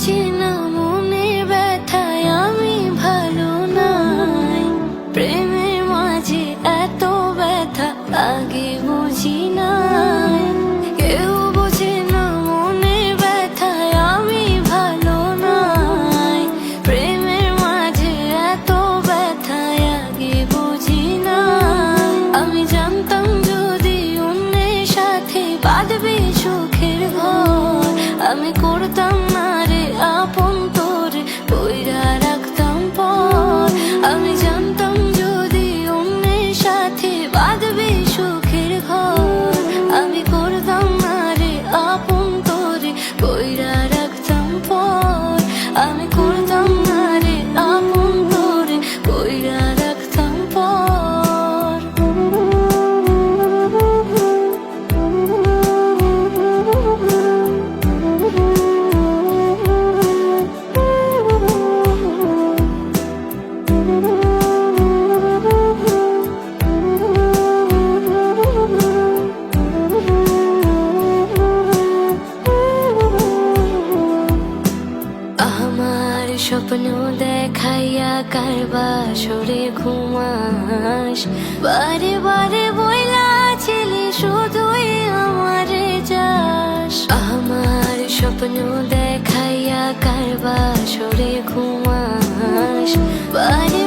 বুঝি না মনের ব্যথায় আমি ভালো নাই। প্রেমের মাঝে এত ব্যথা আগে বুঝি নাই। কেউ বোঝে না মনের ব্যথায় আমি ভালো নাই। প্রেমের মাঝে এত ব্যথায় আগে বুঝি নাই। আমি জানতাম যদি অন্যের সাথে বাঁধবে সুখের ঘর, আমি করতাম না রে আপন তোরে কইরা রাখতাম পর। আমি জানতাম যদি অন্যের সাথে বাঁধবে সুখের ঘর, আমি করতাম না রে আপন তোরে কইরা রাখতাম পর। আমি করতাম না রে আপন তোরে কইরা রাখতাম পর। আমার স্বপ্ন দেখাইয়া কার বাসরে ঘুমাস, বারে বারে বইলা ছেলে শুধুই আমারে যাস। আমার স্বপ্ন দেখাইয়া কার বাসরে ঘুমাস, বারে